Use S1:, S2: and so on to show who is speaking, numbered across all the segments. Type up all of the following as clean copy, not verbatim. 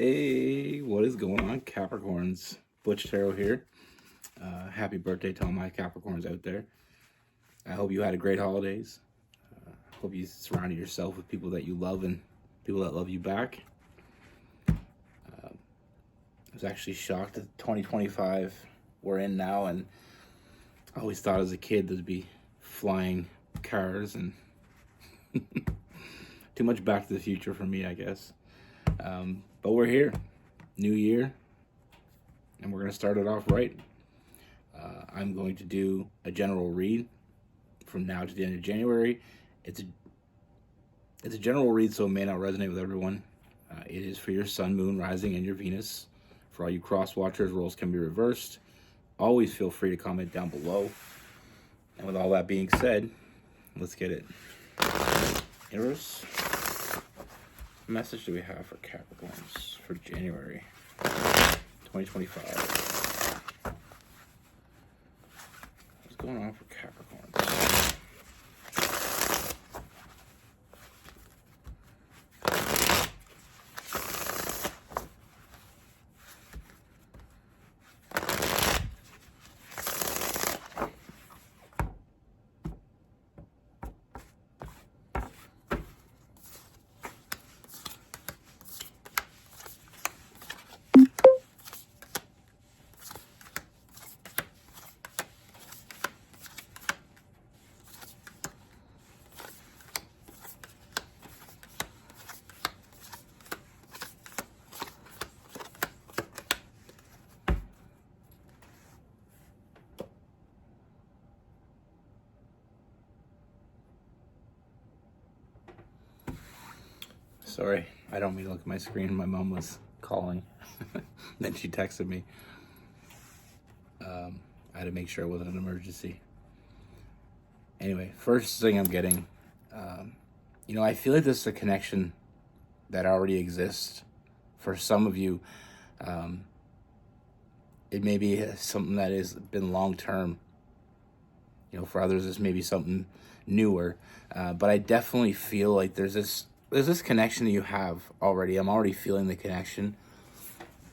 S1: Hey, what is going on, Capricorns? Butch Tarot here. Happy birthday to all my Capricorns out there. I hope you had a great holidays. Hope you surrounded yourself with people that you love and people that love you back. I was actually shocked at 2025 we're in now, and I always thought as a kid there'd be flying cars and too much Back to the Future for me, I guess. But we're here, new year, and we're going to start it off right. I'm going to do a general read from now to the end of January. It's a general read, so it may not resonate with everyone. It is for your sun, moon, rising, and your Venus. For all you cross watchers, roles can be reversed. Always feel free to comment down below. And with all that being said, let's get it. Eros, what message do we have for Capricorns for January 2025? What's going on for Capricorns? Sorry, I don't mean to look at my screen. My mom was calling. Then she texted me. I had to make sure it wasn't an emergency. Anyway, first thing I'm getting, I feel like this is a connection that already exists. For some of you, it may be something that has been long-term. For others, this may be something newer. But I definitely feel like there's this connection that you have already. I'm already feeling the connection.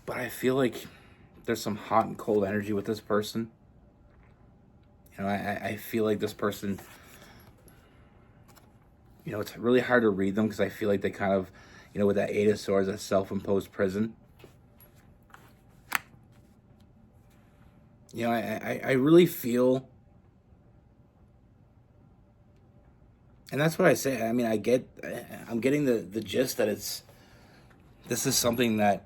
S1: But I feel like there's some hot and cold energy with this person. I feel like this person, it's really hard to read them because I feel like they kind of, with that Eight of Swords, that self-imposed prison. I really feel, and that's what I say. I mean, I'm getting the gist that this is something that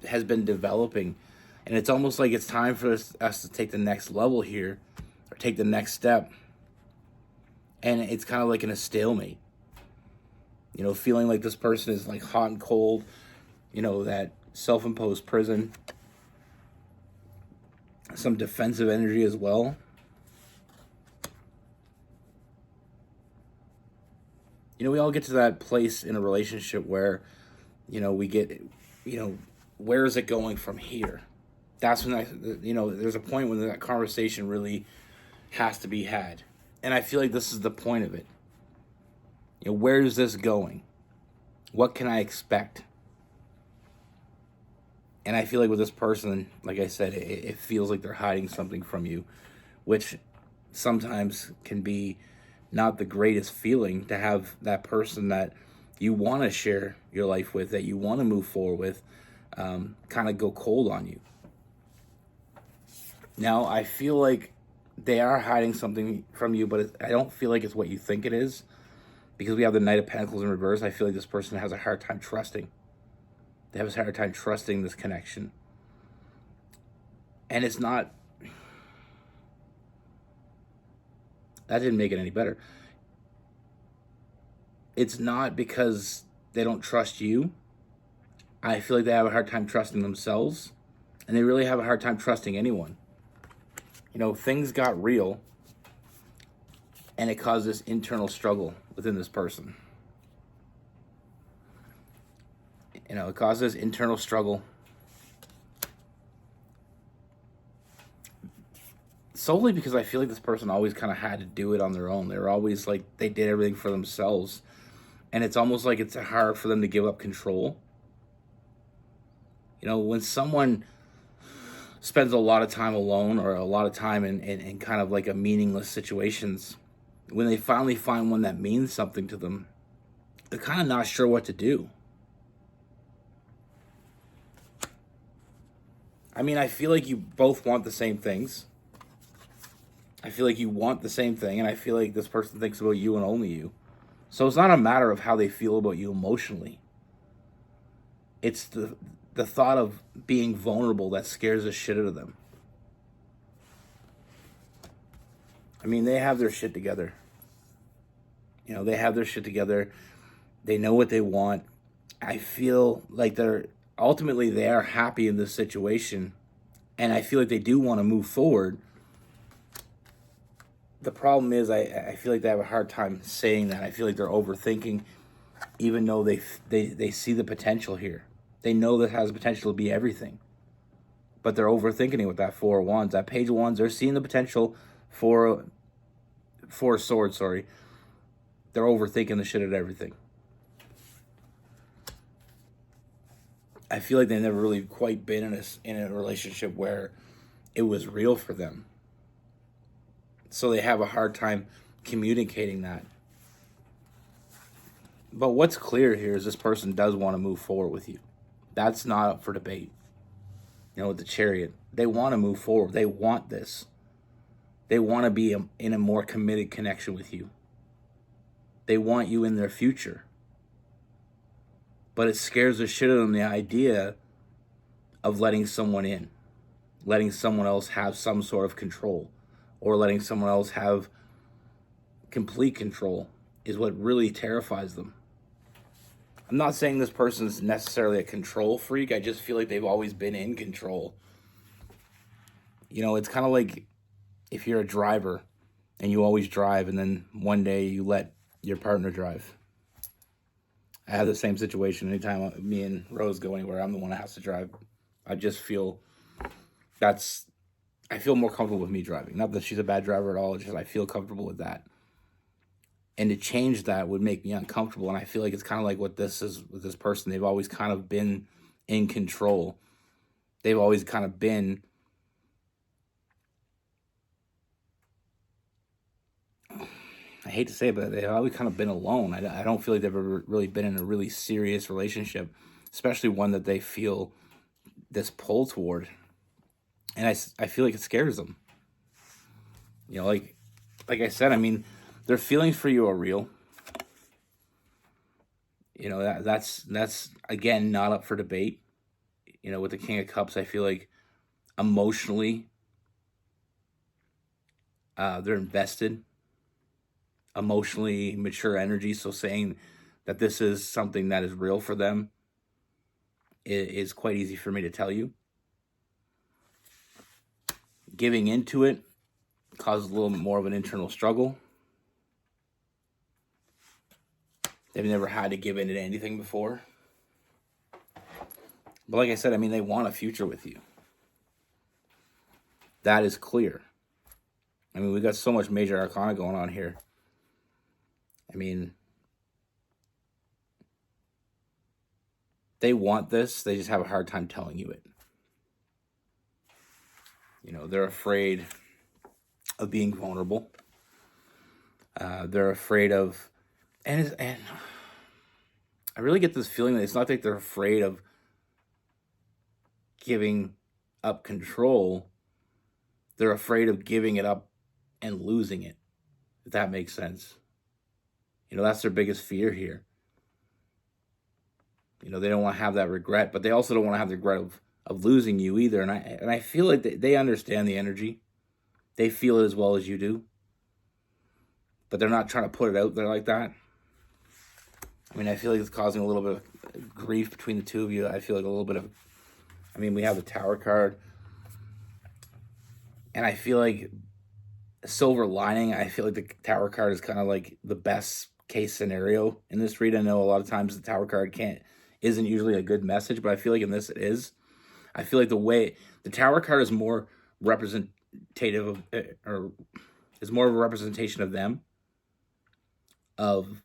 S1: has been developing, and it's almost like it's time for us to take the next level here, or take the next step. And it's kind of like in a stalemate, feeling like this person is like hot and cold, that self-imposed prison, some defensive energy as well. We all get to that place in a relationship where, we get, where is it going from here? That's when there's a point when that conversation really has to be had. And I feel like this is the point of it. Where is this going? What can I expect? And I feel like with this person, like I said, it feels like they're hiding something from you, which sometimes can be not the greatest feeling to have that person that you want to share your life with, that you want to move forward with, kind of go cold on you. Now, I feel like they are hiding something from you, but I don't feel like it's what you think it is. Because we have the Knight of Pentacles in reverse, I feel like this person has a hard time trusting. They have a hard time trusting this connection. And it's not... That didn't make it any better. It's not because they don't trust you. I feel like they have a hard time trusting themselves. And they really have a hard time trusting anyone. Things got real, and it caused this internal struggle within this person. It caused this internal struggle solely because I feel like this person always kind of had to do it on their own. They were always like, they did everything for themselves. And it's almost like it's hard for them to give up control. When someone spends a lot of time alone or a lot of time in kind of like a meaningless situations, when they finally find one that means something to them, they're kind of not sure what to do. I mean, I feel like you both want the same things. I feel like you want the same thing, and I feel like this person thinks about you and only you. So it's not a matter of how they feel about you emotionally. It's the thought of being vulnerable that scares the shit out of them. I mean, they have their shit together. They have their shit together. They know what they want. I feel like they are happy in this situation, and I feel like they do want to move forward. The problem is, I feel like they have a hard time saying that. I feel like they're overthinking, even though they see the potential here. They know that has potential to be everything, but they're overthinking it with that Four of Wands. That Page of Wands, they're seeing the potential for Four of Swords. Sorry, they're overthinking the shit at everything. I feel like they've never really quite been in a relationship where it was real for them. So they have a hard time communicating that. But what's clear here is this person does want to move forward with you. That's not up for debate. With the Chariot, they want to move forward. They want this. They want to be in a more committed connection with you. They want you in their future. But it scares the shit out of them, the idea of letting someone in, letting someone else have some sort of control, or letting someone else have complete control is what really terrifies them. I'm not saying this person's necessarily a control freak. I just feel like they've always been in control. It's kind of like if you're a driver and you always drive, and then one day you let your partner drive. I have the same situation. Anytime me and Rose go anywhere, I'm the one that has to drive. I just feel I feel more comfortable with me driving. Not that she's a bad driver at all. It's just I feel comfortable with that. And to change that would make me uncomfortable. And I feel like it's kind of like what this is with this person. They've always kind of been in control. They've always kind of been I hate to say it, but they've always kind of been alone. I don't feel like they've ever really been in a really serious relationship, especially one that they feel this pull toward. And I feel like it scares them. Like I said, I mean, their feelings for you are real. That's again not up for debate. With the King of Cups, I feel like emotionally they're invested. Emotionally mature energy. So saying that this is something that is real for them is quite easy for me to tell you. Giving into it causes a little bit more of an internal struggle. They've never had to give in to anything before. But like I said, I mean, they want a future with you. That is clear. I mean, we got so much major arcana going on here. I mean, they want this. They just have a hard time telling you it. They're afraid of being vulnerable. They're afraid of, and I really get this feeling that it's not like they're afraid of giving up control. They're afraid of giving it up and losing it, if that makes sense. That's their biggest fear here. They don't want to have that regret, but they also don't want to have the regret of losing you either. And I feel like they understand the energy. They feel it as well as you do. But they're not trying to put it out there like that. I mean, I feel like it's causing a little bit of grief between the two of you. I feel like a little bit of, we have the Tower card. And I feel like silver lining, I feel like the Tower card is kind of like the best case scenario in this read. I know a lot of times the Tower card isn't usually a good message, but I feel like in this it is. I feel like the way the Tower card is more representative of, or is more of a representation of them, of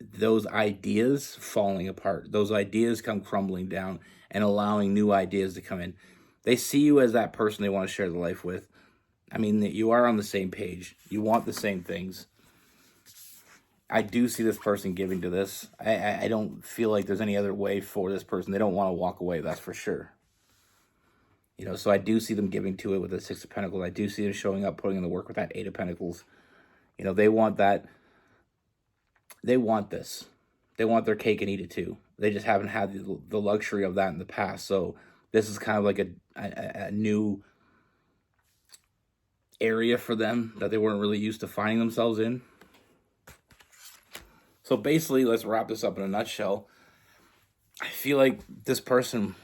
S1: those ideas falling apart. Those ideas come crumbling down and allowing new ideas to come in. They see you as that person they want to share the life with. I mean, you are on the same page. You want the same things. I do see this person giving to this. I don't feel like there's any other way for this person. They don't want to walk away, that's for sure. You know, so I do see them giving to it with the Six of Pentacles. I do see them showing up, putting in the work with that Eight of Pentacles. You know, they want that. They want this. They want their cake and eat it too. They just haven't had the luxury of that in the past. So this is kind of like a new area for them that they weren't really used to finding themselves in. So basically, let's wrap this up in a nutshell. I feel like this person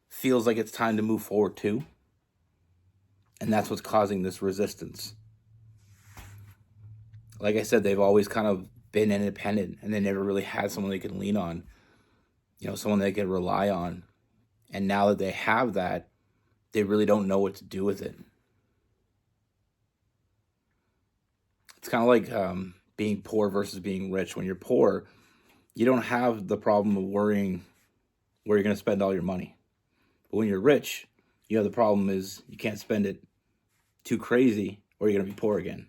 S1: feels like it's time to move forward too. And that's what's causing this resistance. Like I said, they've always kind of been independent and they never really had someone they could lean on. You know, someone they could rely on. And now that they have that, they really don't know what to do with it. It's kind of like being poor versus being rich. When you're poor, you don't have the problem of worrying where you're going to spend all your money. But when you're rich, you have the problem is you can't spend it too crazy or you're going to be poor again.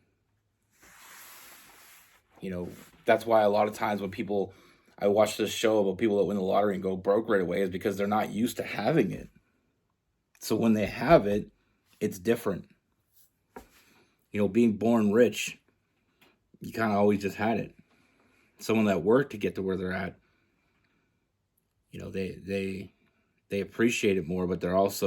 S1: You know, that's why a lot of times when I watch this show about people that win the lottery and go broke right away is because they're not used to having it. So when they have it, it's different. You know, being born rich, you kind of always just had it. Someone that worked to get to where they're at, you know, they appreciate it more, but they're always,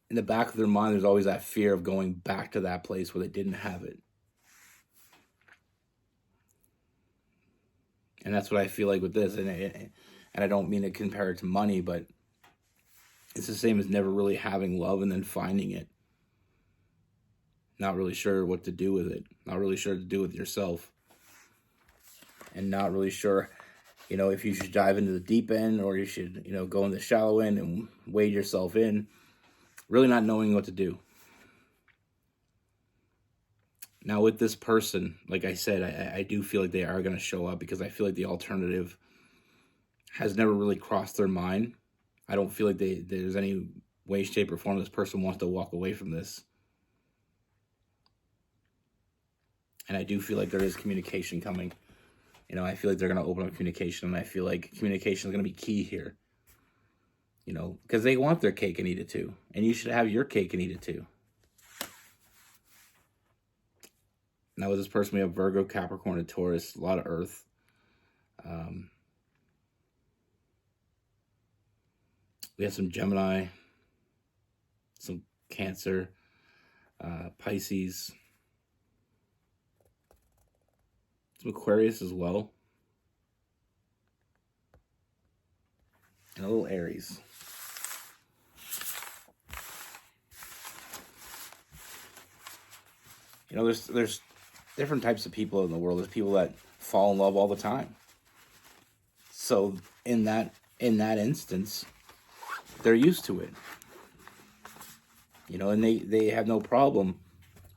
S1: in the back of their mind, there's always that fear of going back to that place where they didn't have it. And that's what I feel like with this. And I don't mean to compare it to money, but it's the same as never really having love and then finding it. Not really sure what to do with it. Not really sure what to do with yourself. And not really sure, you know, if you should dive into the deep end or you should, you know, go in the shallow end and wade yourself in. Really not knowing what to do. Now with this person, like I said, I do feel like they are going to show up because I feel like the alternative has never really crossed their mind. I don't feel like there's any way, shape, or form this person wants to walk away from this. And I do feel like there is communication coming. You know, I feel like they're going to open up communication, and I feel like communication is going to be key here. You know, because they want their cake and eat it too. And you should have your cake and eat it too. Now with this person, we have Virgo, Capricorn, and Taurus. A lot of Earth. We have some Gemini, some Cancer, Pisces, some Aquarius as well, and a little Aries. You know, there's different types of people in the world. There's people that fall in love all the time. So in that instance, they're used to it. You know, and they have no problem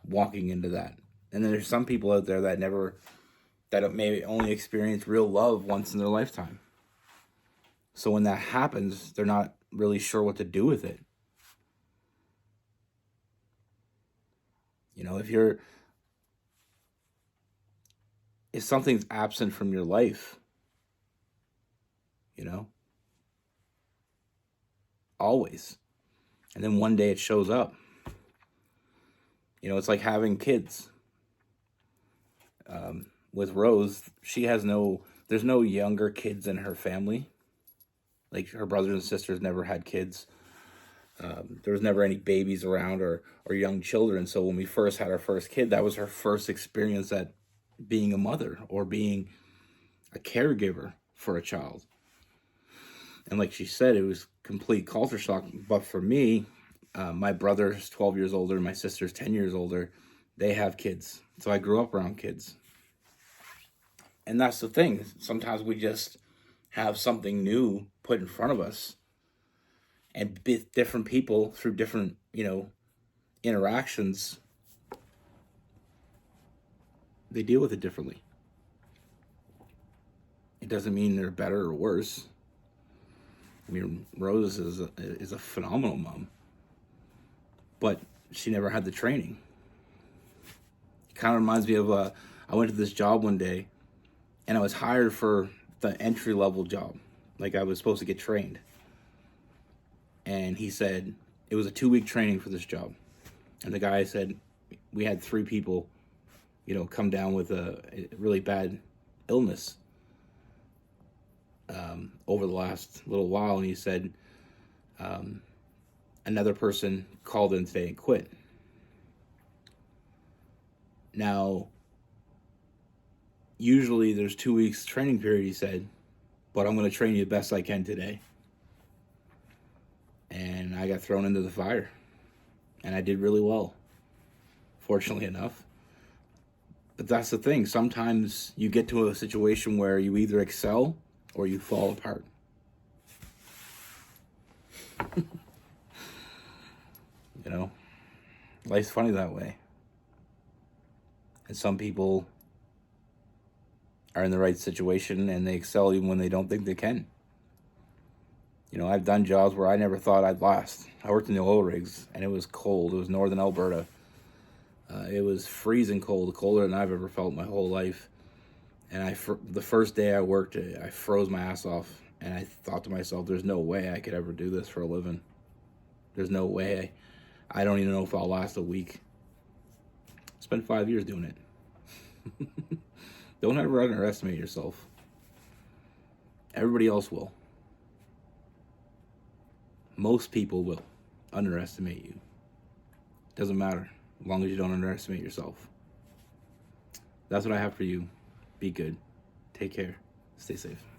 S1: walking into that. And then there's some people out there that may only experience real love once in their lifetime. So when that happens, they're not really sure what to do with it. You know, if something's absent from your life, you know, always, and then one day it shows up. You know, it's like having kids. With Rose, there's no younger kids in her family. Like her brothers and sisters never had kids. There was never any babies around or young children. So when we first had our first kid, that was her first experience at being a mother or being a caregiver for a child. And like she said, it was complete culture shock. But for me, my brother's 12 years older, my sister's 10 years older. They have kids. So I grew up around kids. And that's the thing. Sometimes we just have something new put in front of us. And different people through different, you know, interactions they deal with it differently. It doesn't mean they're better or worse. I mean, Rose is a phenomenal mom, but she never had the training. It kind of reminds me of I went to this job one day, and I was hired for the entry level job. Like, I was supposed to get trained. And he said it was a 2-week training for this job. And the guy said, we had 3 people, come down with a really bad illness over the last little while. And he said, another person called in today and quit. Now, usually there's 2 weeks training period, he said, but I'm going to train you the best I can today. And I got thrown into the fire. And I did really well, fortunately enough. But that's the thing. Sometimes you get to a situation where you either excel or you fall apart. Life's funny that way. And some people are in the right situation and they excel even when they don't think they can. I've done jobs where I never thought I'd last. I worked in the oil rigs, and it was cold. It was northern Alberta. It was freezing cold, colder than I've ever felt my whole life. And the first day I worked, I froze my ass off, and I thought to myself, there's no way I could ever do this for a living. There's no way. I don't even know if I'll last a week. Spent 5 years doing it. Don't ever underestimate yourself. Everybody else will. Most people will underestimate you. Doesn't matter, as long as you don't underestimate yourself. That's what I have for you. Be good. Take care. Stay safe.